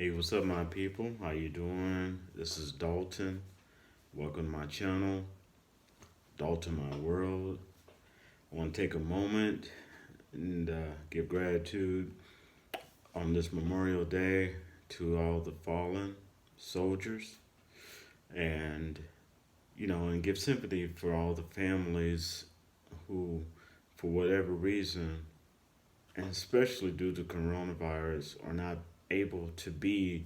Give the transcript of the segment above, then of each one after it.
Hey, what's up, my people? How you doing? This is Dalton. Welcome to my channel, Dalton My World. I want to take a moment and give gratitude on this Memorial Day to all the fallen soldiers, and and give sympathy for all the families who, for whatever reason, and especially due to coronavirus, are not able to be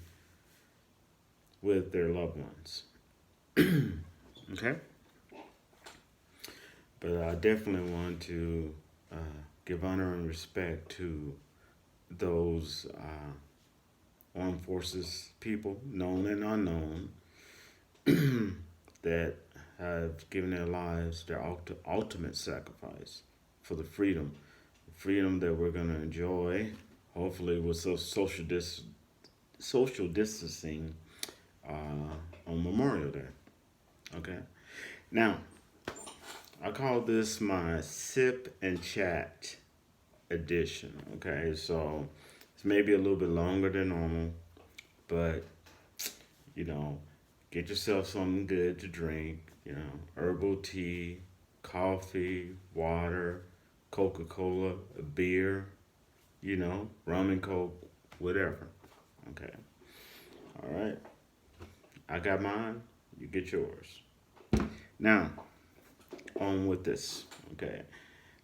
with their loved ones. Okay? But I definitely want to uh, give honor and respect to those armed forces people, known and unknown, that have given their lives, their ultimate sacrifice for the freedom that we're going to enjoy, hopefully with social distancing on Memorial Day. Okay. Now, I call this my sip and chat edition. Okay, so it's maybe a little bit longer than normal, but you know, get yourself something good to drink. Herbal tea, coffee, water, Coca Cola, beer. Rum and coke, whatever. Okay. All right. I got mine. You get yours. Now, on with this. Okay.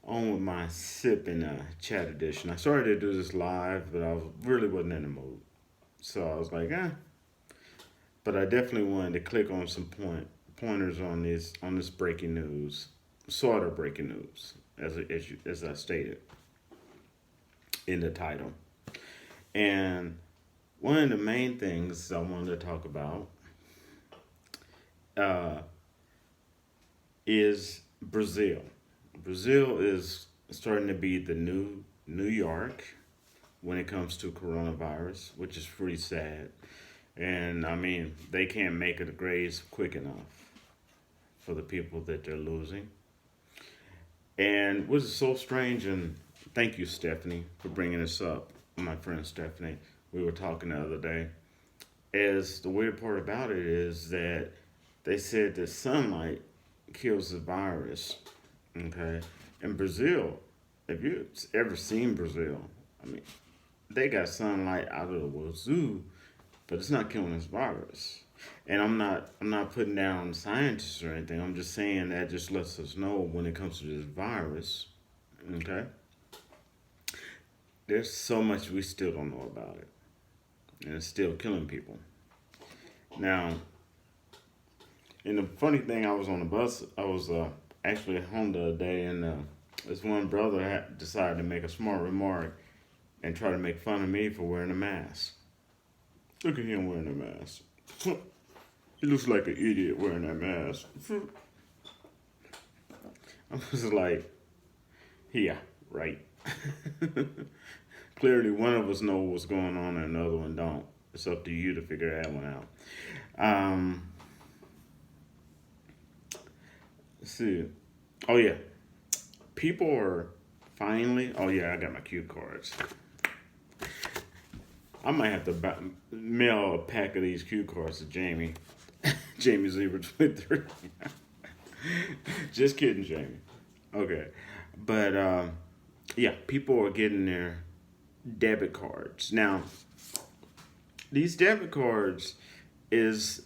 On with my sip and chat edition. I started to do this live, but I really wasn't in the mood. So I was like, But I definitely wanted to click on some pointers on this breaking news, sort of breaking news, as I stated in the title. And one of the main things I wanted to talk about uh, is Brazil. Brazil is starting to be the new New York when it comes to coronavirus, which is pretty sad. And I mean, they can't make it a grades quick enough for the people that they're losing. And what is so strange, and thank you, Stephanie, for bringing this up, my friend Stephanie. We were talking the other day. Is the weird part about it is that they said that sunlight kills the virus. Okay. In Brazil, if you've ever seen Brazil, I mean, they got sunlight out of the wazoo, but it's not killing this virus. And I'm not putting down scientists or anything. I'm just saying that just lets us know when it comes to this virus, okay? There's so much we still don't know about it. And it's still killing people. Now, and the funny thing, I was on the bus. I was actually at home the other day, and this one brother decided to make a smart remark and try to make fun of me for wearing a mask. Look at him wearing a mask. He looks like an idiot wearing that mask. I was like, yeah, right. Clearly, one of us know what's going on, and the other one don't. It's up to you to figure that one out. Um, let's see. Oh yeah, people are finally. Oh yeah, I got my cue cards. I might have to mail a pack of these cue cards to Jamie. Jamie Zebra 23. Just kidding, Jamie. Okay. But yeah, people are getting their debit cards. Now, these debit cards is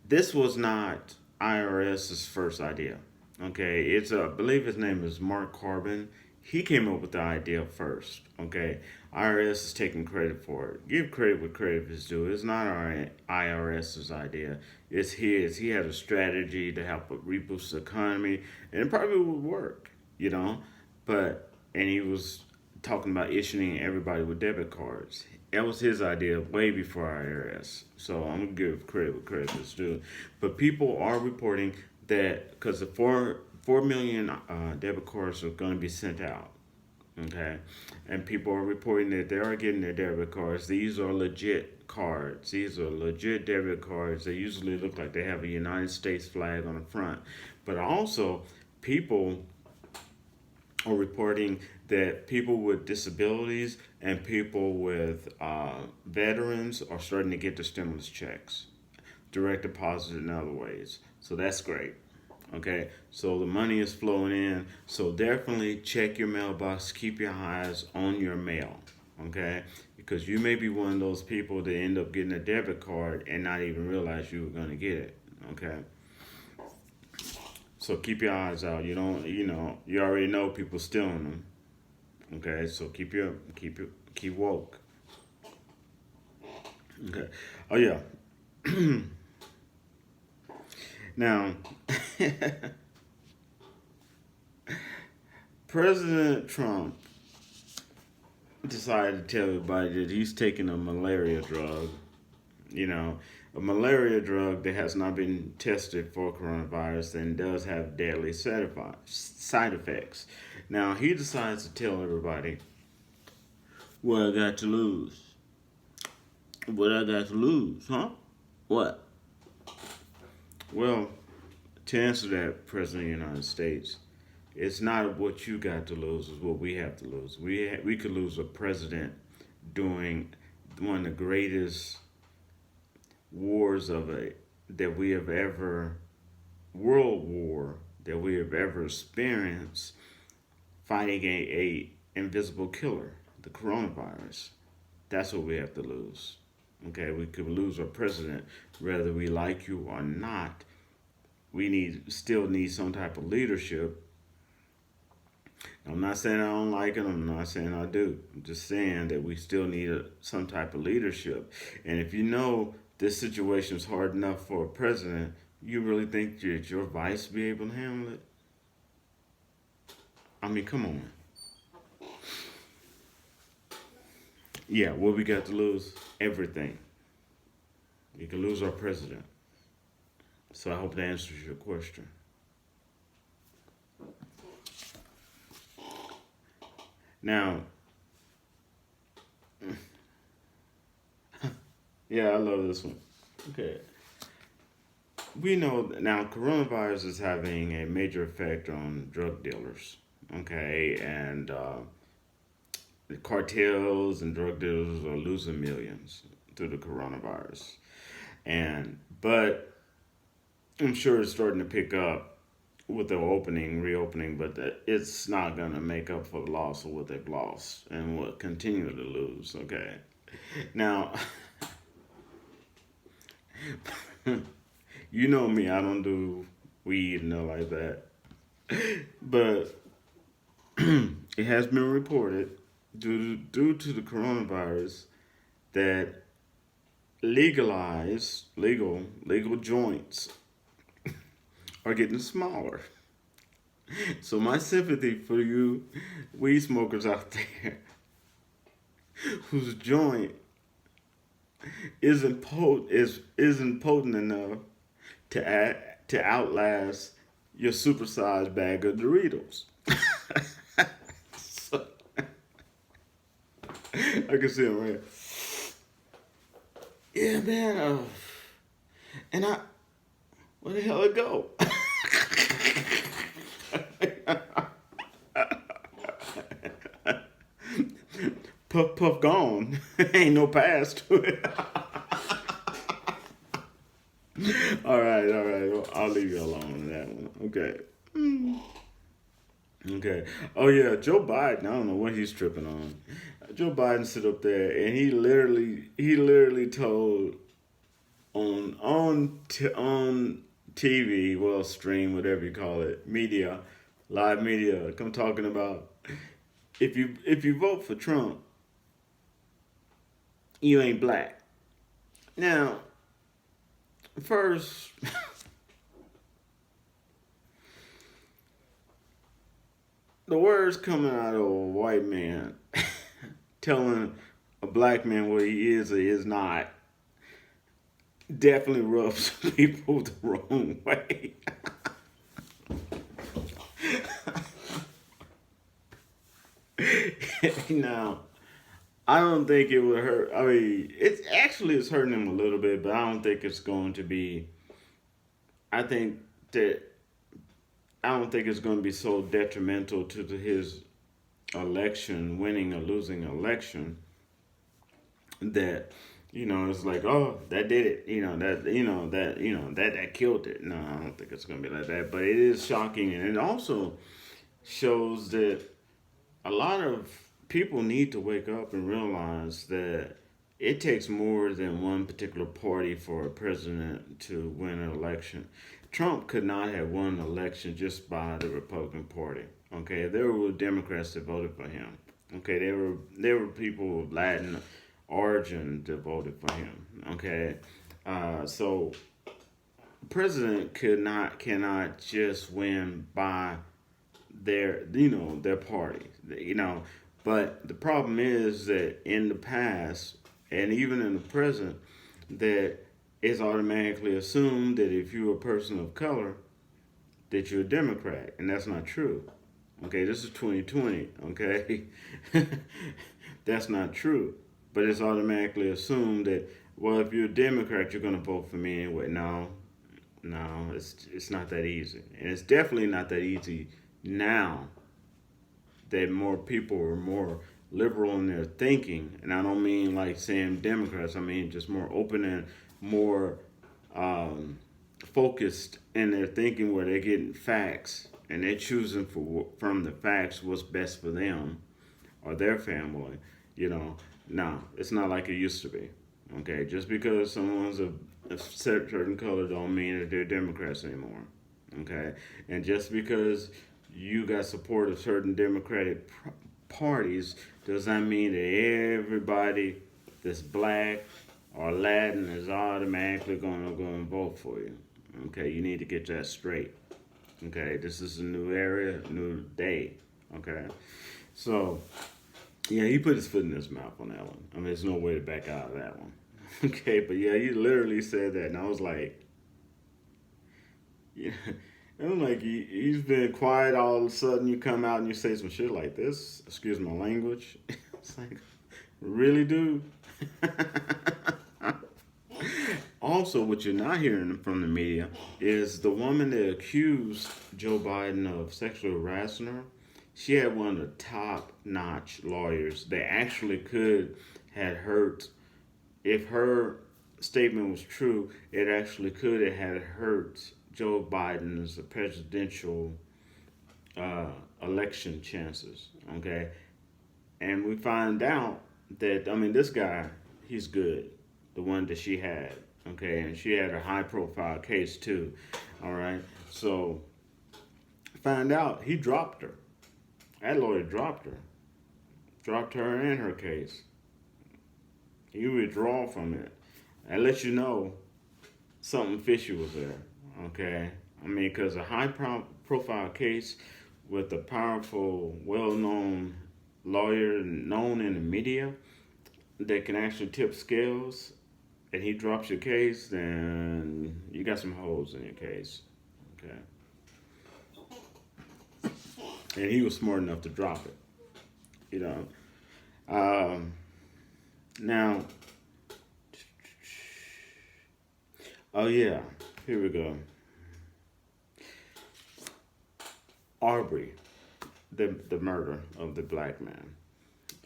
this was not IRS's first idea. Okay, it's I believe his name is Mark Carbon. He came up with the idea first. Okay, IRS is taking credit for it. Give credit what credit is due. It's not our IRS's idea. It's his. He had a strategy to help reboost the economy, and it probably would work. You know, but and he was talking about issuing everybody with debit cards. That was his idea way before IRS. So I'm gonna give credit what credit is due. But people are reporting that because the 4 million debit cards are going to be sent out. Okay, and people are reporting that they are getting their debit cards. These are legit cards. These are legit debit cards. They usually look like they have a United States flag on the front. But also, people are reporting that people with disabilities and people with veterans are starting to get the stimulus checks, direct deposit in other ways. So that's great. Okay, so the money is flowing in. So definitely check your mailbox. Keep your eyes on your mail. Okay, because you may be one of those people that end up getting a debit card and not even realize you were going to get it. Okay, so keep your eyes out. You don't, you already know people stealing them. Okay, so keep woke. Okay. Oh yeah. Now, President Trump decided to tell everybody that he's taking a malaria drug. You know, a malaria drug that has not been tested for coronavirus and does have deadly side effects. Now, he decides to tell everybody what I got to lose. What I got to lose, huh? What? Well, to answer that, President of the United States, it's not what you got to lose; it's what we have to lose. We could lose a president doing one of the greatest wars that we have ever world war that we have ever experienced, fighting a invisible killer, the coronavirus. That's what we have to lose. Okay, we could lose our president, whether we like you or not. We still need some type of leadership. I'm not saying I don't like it. I'm not saying I do. I'm just saying that we still need some type of leadership. And if you know this situation is hard enough for a president, you really think that your vice be able to handle it? I mean, come on. Yeah, what we got to lose? Everything. We can lose our president. So I hope that answers your question. Now, yeah, I love this one. Okay. We know that now coronavirus is having a major effect on drug dealers. Okay, and the cartels and drug dealers are losing millions through the coronavirus. But I'm sure it's starting to pick up with the reopening, but it's not gonna make up for the loss of what they've lost and will continue to lose. Okay, now you know me, I don't do weed and nothing like that, but it has been reported due to the coronavirus that legal joints are getting smaller. So my sympathy for you weed smokers out there whose joint isn't potent enough to outlast your supersized bag of Doritos. So, I can see him right. Yeah, man. And where the hell it go? Puff puff gone. Ain't no past to it. All right, all right. Well, I'll leave you alone on that one. Okay. Okay. Oh yeah, Joe Biden. I don't know what he's tripping on. Joe Biden sit up there and he literally told on TV, well, stream, whatever you call it, media, live media, come talking about if you vote for Trump, you ain't black. Now, first, the words coming out of a white man telling a black man what he is or is not definitely rubs people the wrong way. Now, I don't think it would hurt. I mean, it's hurting him a little bit, but I don't think it's going to be. I think that I don't think it's going to be so detrimental to his election, winning or losing an election, that it's like, oh, that did it, that killed it. No, I don't think it's gonna be like that, but it is shocking, and it also shows that a lot of people need to wake up and realize that it takes more than one particular party for a president to win an election. Trump could not have won an election just by the Republican Party. Okay, there were Democrats that voted for him. Okay, there were people of Latin origin that voted for him. Okay, so president cannot just win by their party. But the problem is that in the past and even in the present, that it's automatically assumed that if you're a person of color, that you're a Democrat, and that's not true. Okay, this is 2020. Okay, that's not true. But it's automatically assumed that, well, if you're a Democrat, you're gonna vote for me anyway. No, no, it's not that easy, and it's definitely not that easy now that more people are more liberal in their thinking. And I don't mean like saying Democrats, I mean just more open and more focused in their thinking, where they're getting facts and they're choosing from the facts what's best for them or their family. No, it's not like it used to be. Okay, just because someone's a certain color don't mean that they're Democrats anymore. Okay, and just because you got support of certain Democratic parties does not mean that everybody that's black or Latin is automatically going to go and vote for you. Okay, you need to get that straight. Okay, this is a new area, new day. Okay, so yeah, he put his foot in his mouth on that one. I mean, there's no way to back out of that one. Okay, but yeah, he literally said that, and I was like, yeah. And I'm like, he's been quiet. All of a sudden, you come out and you say some shit like this. Excuse my language. It's like, really, dude? Also, what you're not hearing from the media is the woman that accused Joe Biden of sexually harassing her. She had one of the top-notch lawyers that actually could had hurt. If her statement was true, it actually could have had hurt Joe Biden's presidential election chances. Okay, and we find out that, I mean, this guy, he's good. The one that she had. Okay, and she had a high-profile case too. All right, so find out he dropped her. That lawyer dropped her and her case. He withdrew from it. That lets you know something fishy was there. Okay, I mean, because a high-profile case with a powerful, well-known lawyer known in the media that can actually tip scales, and he drops your case, then you got some holes in your case. Okay, and he was smart enough to drop it. You know. Now, oh yeah, here we go. Arbery, the murder of the black man.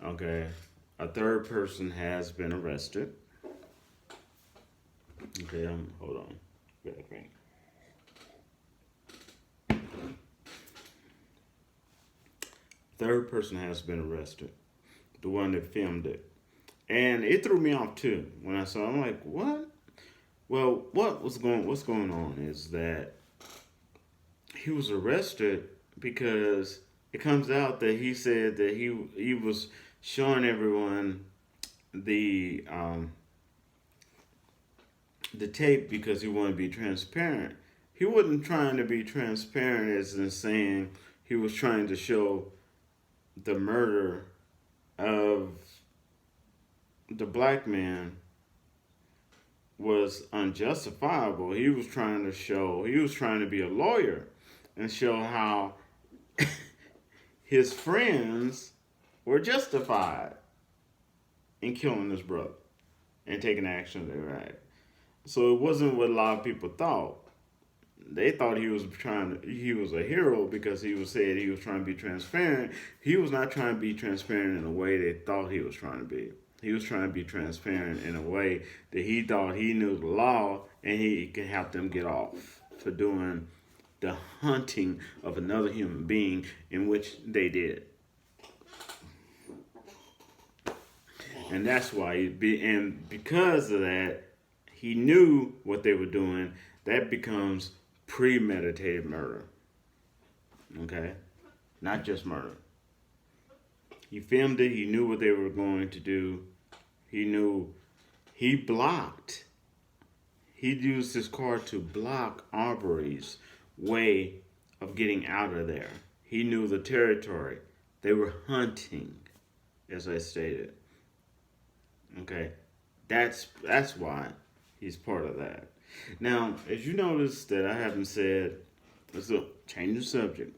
Okay, a third person has been arrested. Okay, hold on. Okay. Third person has been arrested. The one that filmed it. And it threw me off too when I saw it. I'm like, what? Well, what's going on is that he was arrested because it comes out that he said that he was showing everyone the the tape because he wanted to be transparent. He wasn't trying to be transparent as in saying he was trying to show the murder of the black man was unjustifiable. He was trying to be a lawyer and show how his friends were justified in killing his brother and taking action they were at. So it wasn't what a lot of people thought. They thought he was a hero because he was saying he was trying to be transparent. He was not trying to be transparent in a way they thought he was trying to be. He was trying to be transparent in a way that he thought he knew the law and he could help them get off for doing the hunting of another human being, in which they did. And that's why and because of that, he knew what they were doing. That becomes premeditated murder. Okay? Not just murder. He filmed it. He knew what they were going to do. He knew he blocked. He used his car to block Arbery's way of getting out of there. He knew the territory. They were hunting, as I stated. Okay? That's why he's part of that. Now, as you notice that I haven't said, let's change the subject.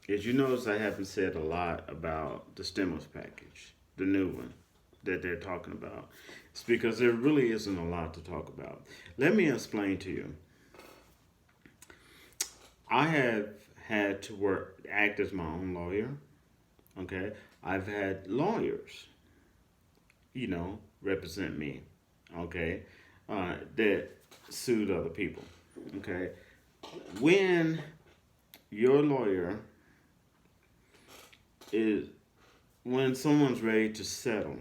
As you notice, I haven't said a lot about the stimulus package, the new one that they're talking about. It's because there really isn't a lot to talk about. Let me explain to you. I have had to act as my own lawyer. Okay, I've had lawyers, represent me. Okay, that sued other people. Okay, when your lawyer is when someone's ready to settle,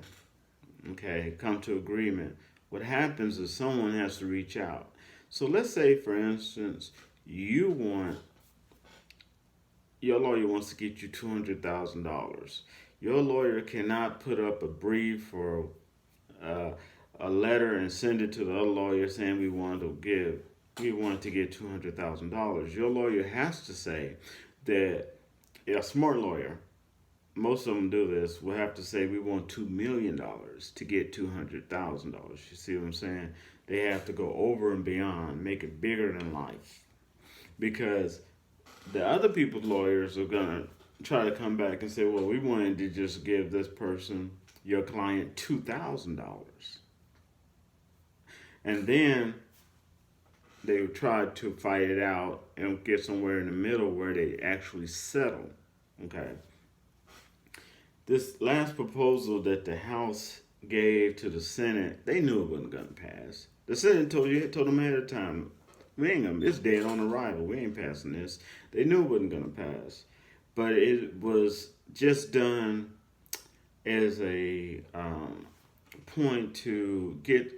okay, come to agreement, what happens is someone has to reach out. So let's say, for instance, your lawyer wants to get you $200,000. Your lawyer cannot put up a brief or a letter and send it to the other lawyer saying we want to get $200,000. Your lawyer has to say that a smart lawyer, most of them do this, will have to say we want $2 million to get $200,000. You see what I'm saying? They have to go over and beyond, make it bigger than life, because the other people's lawyers are gonna try to come back and say, well, we wanted to just give this person, your client, $2,000. And then they try to fight it out and get somewhere in the middle where they actually settle. Okay. This last proposal that the House gave to the Senate, they knew it wasn't going to pass. The Senate told them ahead of time, it's dead on arrival. We ain't passing this. They knew it wasn't going to pass. But it was just done as a point to get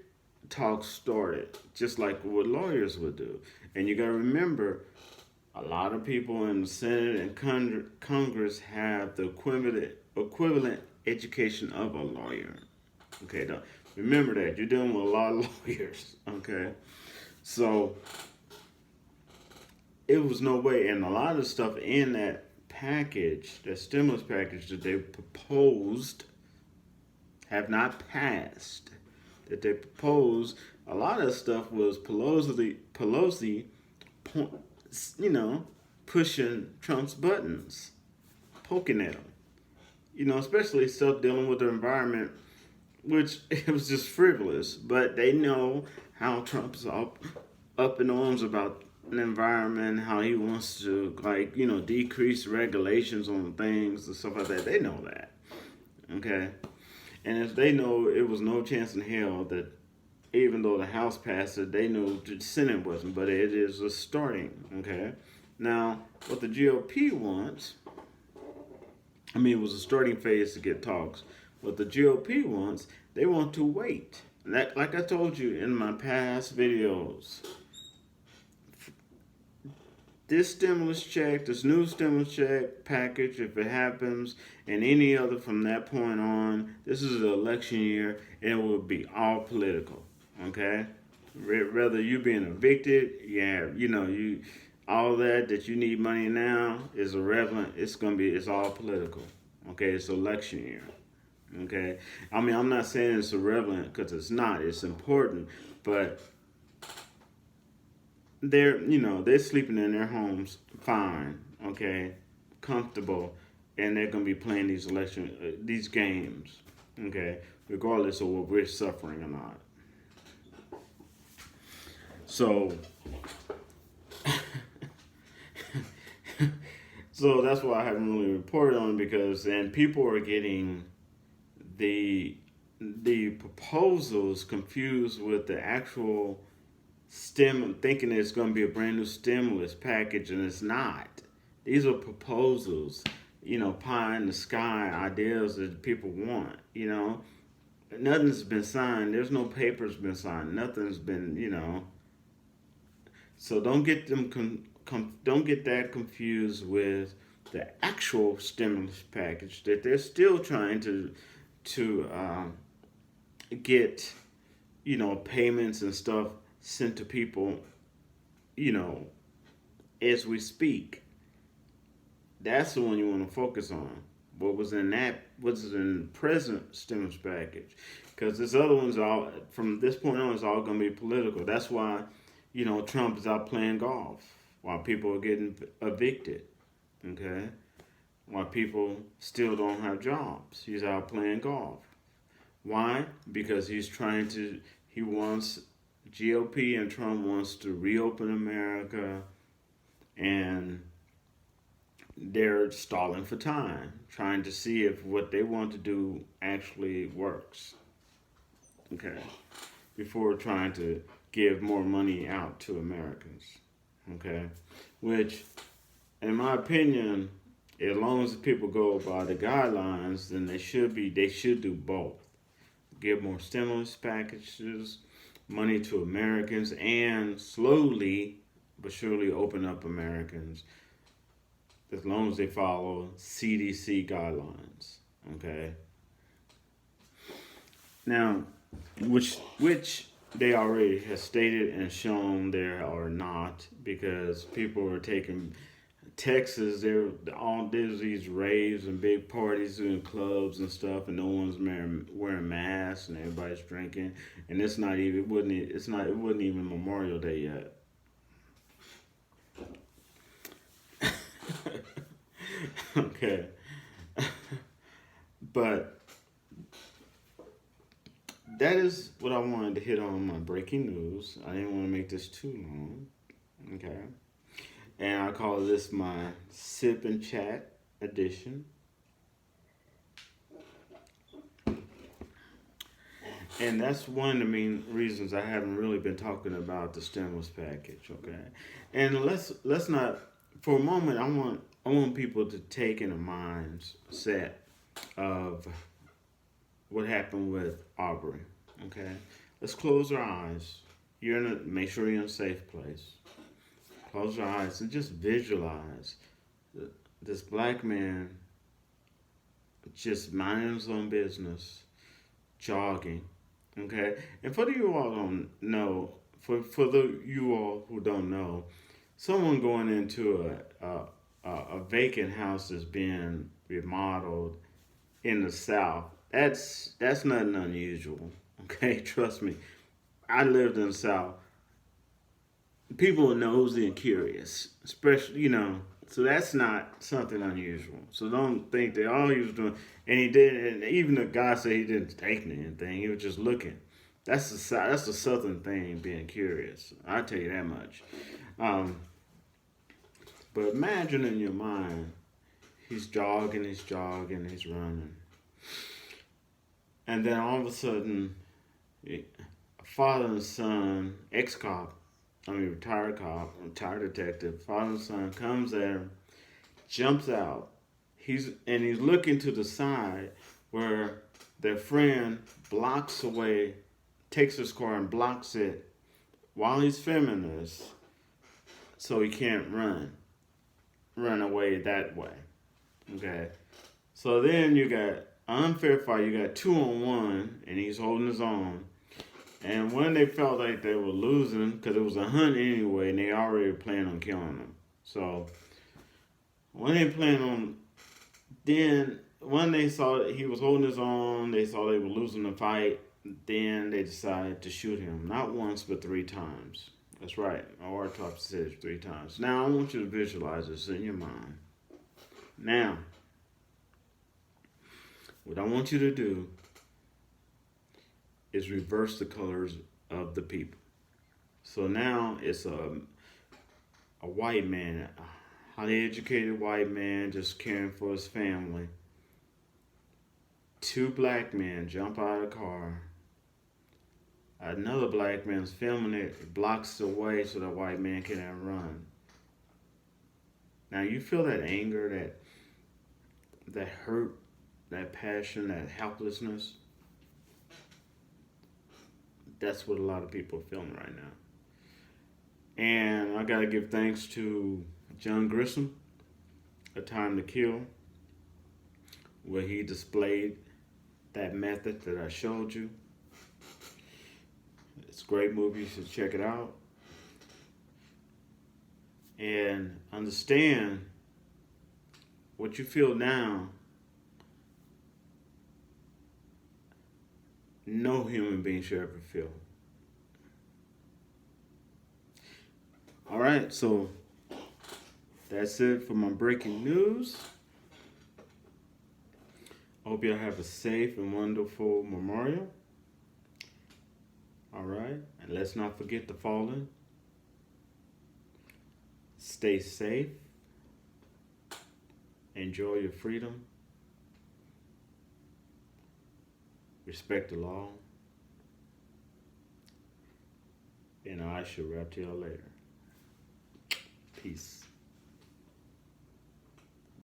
talks started, just like what lawyers would do. And you got to remember, a lot of people in the Senate and Congress have the equivalent education of a lawyer. Okay, remember that. You're dealing with a lot of lawyers. Okay, so it was no way. And a lot of stuff in that package, that stimulus package that they proposed, have not passed. That they proposed, a lot of stuff was Pelosi, pushing Trump's buttons, poking at him. Especially stuff dealing with the environment, which it was just frivolous. But they know how Trump's up in arms about the environment, how he wants to decrease regulations on things and stuff like that. They know that. Okay. And if they know it was no chance in hell that even though the House passed it, they knew the Senate wasn't, but it is a starting, okay? Now, what the GOP wants, it was a starting phase to get talks. What the GOP wants, they want to wait. Like I told you in my past videos, this new stimulus check package, if it happens, and any other from that point on, this is an election year, and it will be all political, okay? Whether you being evicted, all that you need money now is irrelevant. It's all political, okay? It's election year, okay? I'm not saying it's irrelevant because it's not. It's important, but they're sleeping in their homes fine, okay, comfortable, and they're gonna be playing these games, okay, regardless of what we're suffering or not. So So that's why I haven't really reported on it because and people are getting the the proposals confused with the actual thinking it's going to be a brand new stimulus package, and it's not. These are proposals, pie in the sky ideas that people want. Nothing's been signed. There's no papers been signed. Nothing's been. So don't get them don't get that confused with the actual stimulus package that they're still trying to get payments and stuff sent to people you know as we speak. That's the one you want to focus on. What's in the present stimulus package, because this other one's all from this point on is all going to be political. That's why Trump is out playing golf while people are getting evicted. Okay, while people still don't have jobs, he's out playing golf. Why? Because he wants, GOP and Trump wants to reopen America, and they're stalling for time, trying to see if what they want to do actually works. Okay. Before trying to give more money out to Americans. Okay. Which, in my opinion, as long as people go by the guidelines, then they should do both. Give more stimulus packages, money to Americans, and slowly but surely open up Americans as long as they follow CDC guidelines. Okay. Now, which they already have stated and shown there are not, because people are taking Texas. There's these raves and big parties and clubs and stuff, and no one's wearing masks, and everybody's drinking, and it's not even it wasn't even Memorial Day yet. Okay, but that is what I wanted to hit on my breaking news. I didn't want to make this too long. Okay. And I call this my sip and chat edition. And that's one of the main reasons I haven't really been talking about the stimulus package, okay? And let's not for a moment I want people to take in a mindset of what happened with Aubrey. Okay, let's close our eyes. Make sure you're in a safe place. Close your eyes and just visualize this black man just minding his own business, jogging. Okay, and for you all don't know, for the you all who don't know, someone going into a vacant house that's being remodeled in the South, that's nothing unusual. Okay, trust me. I lived in the South. People are nosy and curious, especially So that's not something unusual. So don't think that all he was doing, and he did, and even the guy said he didn't take anything. He was just looking. That's the Southern thing, being curious. I tell you that much. Um, but imagine in your mind, he's jogging, he's running. And then all of a sudden, a father and son, retired detective, father and son comes there, jumps out. He's looking to the side where their friend takes his car and blocks it while he's filming this, so he can't run away that way. Okay. So then you got unfair fight. You got 2-on-1, and he's holding his own. And when they felt like they were losing, because it was a hunt anyway, and they already planned on killing him. So when they planned on, then when they saw that he was holding his own, they saw they were losing the fight. Then they decided to shoot him, not once but 3 times. That's right. Our autopsy says 3 times. Now I want you to visualize this in your mind. Now, what I want you to do is reverse the colors of the people. So now it's a white man highly educated white man just caring for his family. Two black men jump out of the car. Another black man's filming it, blocks the way so the white man can't run. Now you feel that anger, that hurt, that passion, that helplessness. That's what a lot of people are feeling right now. And I gotta give thanks to John Grissom, A Time to Kill, where he displayed that method that I showed you. It's a great movie, you should check it out. And understand what you feel now, no human being should ever feel. All right, so that's it for my breaking news. I hope y'all have a safe and wonderful memorial. All right, and let's not forget the fallen. Stay safe. Enjoy your freedom. Respect the law. And I shall wrap to y'all later. Peace.